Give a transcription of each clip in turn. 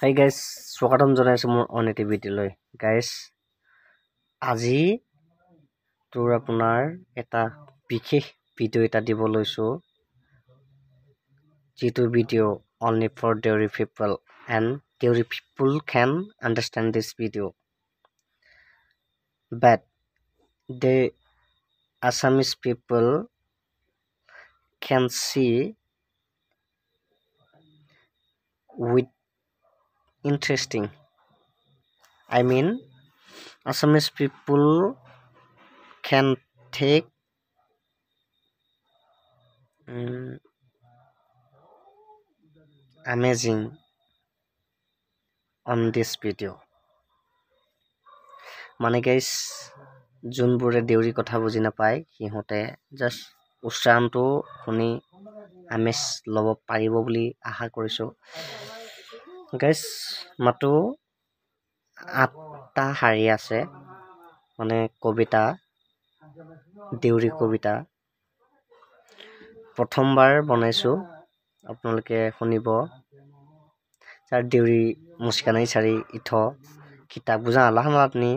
Hi guys, স্বাগতম জনাইছো মোৰ অন এটি ভিডিঅ'লৈ গাইজ আজি তোৰ আপোনাৰ এটা বিশেষ ভিডিঅ' এটা দিব লৈছো যিটো video' only for Deori people and Deori people can understand this video but the Assamese people can see with interesting. I mean Assamese people can take amazing on this video. মানে guys যোনবোৰে দেউৰী কথা বুজি নাপায় সিহঁতে just উচ্চাৰণটো শুনি আমেজ ল'ব পাৰিব বুলি আশা কৰিছো গাইজ মাতো 8টা শাৰী আছে মানে কবিতা দেউৰী কবিতা প্ৰথমবাৰ বনাইছো আপোনালোকে শুনিব যাৰ দেউৰী মুস্কানাই চাৰি ইথ কিতাপ বুজা আলাহান আপনি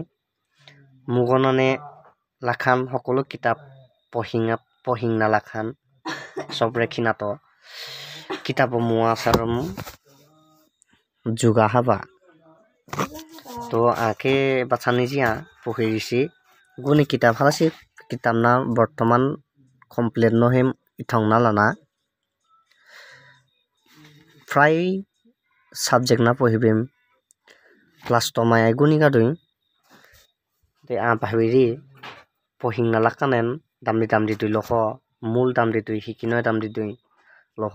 মুগননে লাখান সকলো কিতাপ পহিংনা লাখান সবৰে খিনাত কিতাপ মুৱা সাৰম যোগা হাবা তো আকে বাছানি জিয়া পহিৰিছি গুনি কিতাপ হালাসি কিতাপ না বৰ্তমান কমপ্লিট নহিম ইথংনা লানা প্ৰায় সাবজেক্ট না পহিবিম ক্লাস টমায় গুনিকা দুই তে ভাবিৰি পহিংনা লাকানেন দামদি দুই লখ মূল দামদি দুই শিকিনয় দামদি দুই লখ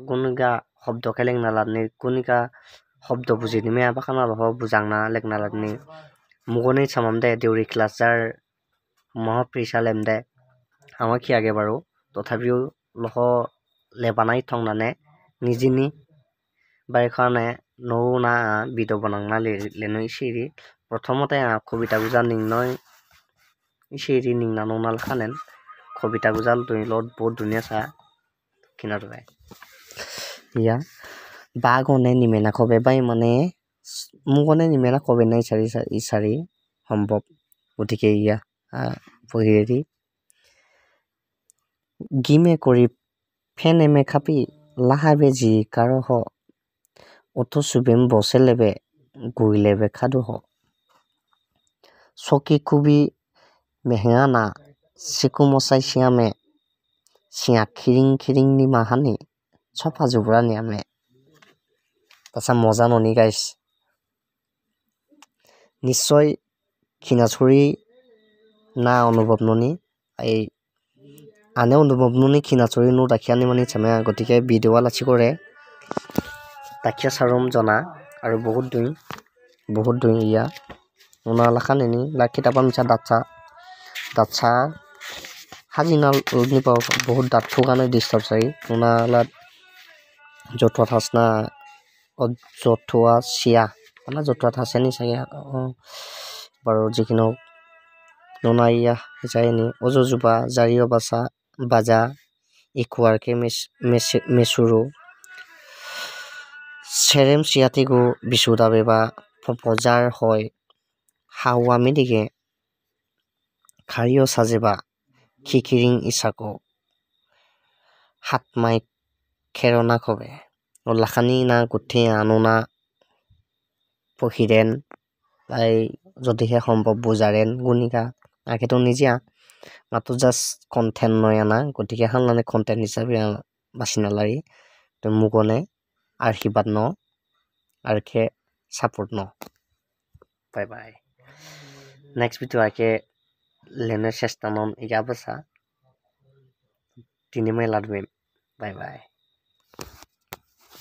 গুনিকা শব্দ খেলেং নালানি গুনিকা শব্দ বুজি নিমে আবাখানা লহ বুজাংনা লেখনা লানি মুগনে চামাম দে দেউৰী ক্লাস যাৰ মহাপ্ৰিচালেম দে আমাক কি আগে বাৰু তথাপিও লহ লেবানাই থংনানে নিজিনি বাইখানে নৌ না ভিডিঅ' বনাংনা লেনো ইসিৰি প্ৰথমতে কবিতা গুজা নিংনয় ইসিৰি নিংনা নৌনাল খানেন কবিতা গুজাল তুই লত বহুত ধুনীয়া চা কিনাৰ বাই ইয়া বাগনে নিমেনা কবে বাই মানে মুগনে নিমেনা কবে নাই ইচাৰি সম্ভৱ গতিকে ইয়া পহিৰি গিমে কৰি ফেন এমে খাপি লাহাবে জি কারো হ অটো সুবেম বসে লেবে গুই লেবে খাদু হ সকি খুবি মেহেঙা না সিকু মসাই সিয়ামে সিয়া খিরিং নি মাহানি ছফা জুবরা নিয়ামে তাছা মজা ননি গাইস নিশ্চয় খিনাছুরি না অনুভৱ ননি এই আনে অনুভৱ ননি খিনাছুৰি নো ৰাখিয়ানি মানি চামে গতিকে ভিডিঅ' লাচি কৰে তাকিয়া সাৰম জনা আৰু বহুত দুই ইয়া নোনা লাখান এনি লাখি তাপা মিছা দাচ্ছা হাজিনা লনি পাও বহুত দাঁত ফুগানে ডিস্টার্ব চাই নোনা লাত জতুৱা থাসনা জতুৱা চিয়া মানে জতুৱা থাসে নি চাগে বাৰু যিকিনো নোনা ইয়া যায়নি অজুজুবা জাৰিও বাজা ইকুয়ারকে মেসুরু সেরেম সিয়াতিগু বিশুদা বেবা ফপজার হয় হাওয়া মিদিকে খারিও সাজেবা খিকিরিং ইসাকো হাতমাই খেরনা কবে ও লাখানি না গুঠে আনোনা পহিরেন তাই যদিহে সম্ভৱ বুজাৰেন গুনিকা আকেতো নিজা মাতো জাস্ট কন্টেন্ট নয় আনা গতিকে হানলানে কন্টেন্ট হিসাবে বাছি নালারি তো মুগনে আশীর্বাদ ন আরকে সাপোর্ট ন বাই বাই নেক্সট ভিডিও আকে লেনের চেষ্টা নন ইগা বসা তিনি মাই লাডবেন বাই বাই